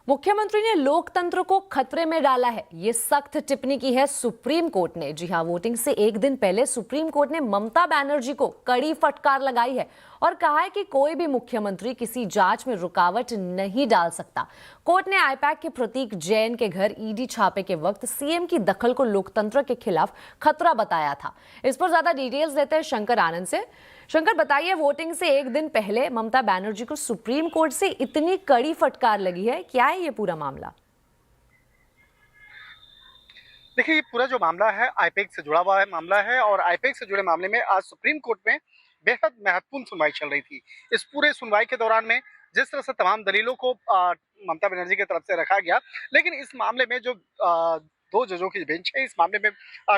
मुख्यमंत्री ने लोकतंत्र को खतरे में डाला है, ये सख्त टिप्पणी की है सुप्रीम कोर्ट ने। जी हां, वोटिंग से एक दिन पहले सुप्रीम कोर्ट ने ममता बनर्जी को कड़ी फटकार लगाई है और कहा है कि कोई भी मुख्यमंत्री किसी जांच में रुकावट नहीं डाल सकता। कोर्ट ने आईपैक के प्रतीक जैन के घर ईडी छापे के वक्त सीएम की दखल को लोकतंत्र के खिलाफ खतरा बताया था। इस पर ज्यादा डिटेल्स देते हैं शंकर आनंद से। शंकर, बताइए, वोटिंग से एक दिन पहले ममता बनर्जी को सुप्रीम कोर्ट से इतनी कड़ी फटकार लगी है, क्या है ये पूरा मामला? देखिए, ये पूरा जो मामला है आईपैक से जुड़ा हुआ है मामला है और आईपैक से जुड़े मामले में आज सुप्रीम कोर्ट में बेहद महत्वपूर्ण सुनवाई चल रही थी। इस पूरे सुनवाई के दौरान में जिस तरह से तमाम दलीलों को ममता बनर्जी की तरफ से रखा गया, लेकिन इस मामले में जो दो जजों की बेंच है, इस मामले में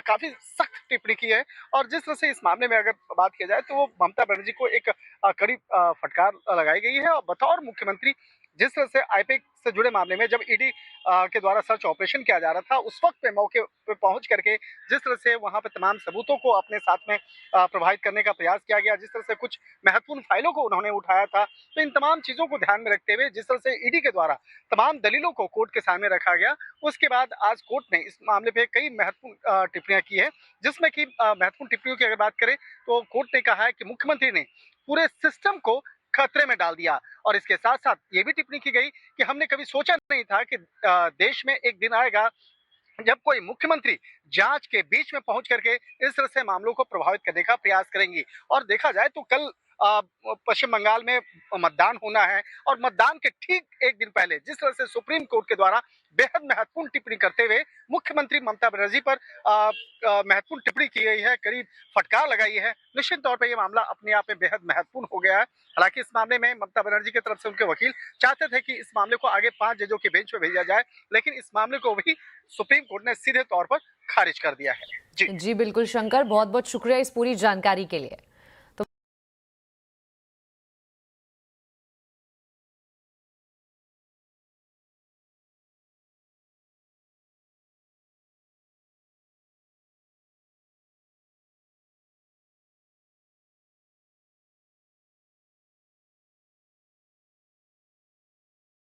काफी सख्त टिप्पणी की है। और जिस तरह से इस मामले में अगर बात की जाए तो वो ममता बनर्जी को एक कड़ी फटकार लगाई गई है और बतौर मुख्यमंत्री जिस तरह से आईपैक से जुड़े मामले में जब ईडी के द्वारा सर्च ऑपरेशन किया जा रहा था, उस वक्त पे मौके पे पहुंच करके जिस तरह से वहां पे तमाम सबूतों को अपने साथ में प्रभावित करने का प्रयास किया गया, जिस तरह से कुछ महत्वपूर्ण फाइलों को उन्होंने उठाया था, तो इन तमाम चीजों को ध्यान में रखते हुए जिस तरह से ईडी के द्वारा तमाम दलीलों को कोर्ट के सामने रखा गया, उसके बाद आज कोर्ट ने इस मामले पे कई महत्वपूर्ण टिप्पणियां की है। जिसमें कि महत्वपूर्ण टिप्पणियों की अगर बात करें तो कोर्ट ने कहा है कि मुख्यमंत्री ने पूरे सिस्टम को खतरे में डाल दिया। और इसके साथ साथ ये भी टिप्पणी की गई कि हमने कभी सोचा नहीं था कि देश में एक दिन आएगा जब कोई मुख्यमंत्री जांच के बीच में पहुंच करके इस तरह से मामलों को प्रभावित करने का प्रयास करेंगी। और देखा जाए तो कल पश्चिम बंगाल में मतदान होना है और मतदान के ठीक एक दिन पहले जिस तरह से सुप्रीम कोर्ट के द्वारा बेहद महत्वपूर्ण टिप्पणी करते हुए मुख्यमंत्री ममता बनर्जी पर महत्वपूर्ण टिप्पणी की गई है, करीब फटकार लगाई है, निश्चित तौर पर यह मामला अपने आप में बेहद महत्वपूर्ण हो गया है। हालांकि इस मामले में ममता बनर्जी की तरफ से उनके वकील चाहते थे कि इस मामले को आगे 5 जजों के बेंच में भेजा जाए, लेकिन इस मामले को भी सुप्रीम कोर्ट ने सीधे तौर पर खारिज कर दिया है। जी जी बिल्कुल शंकर, बहुत बहुत शुक्रिया इस पूरी जानकारी के लिए।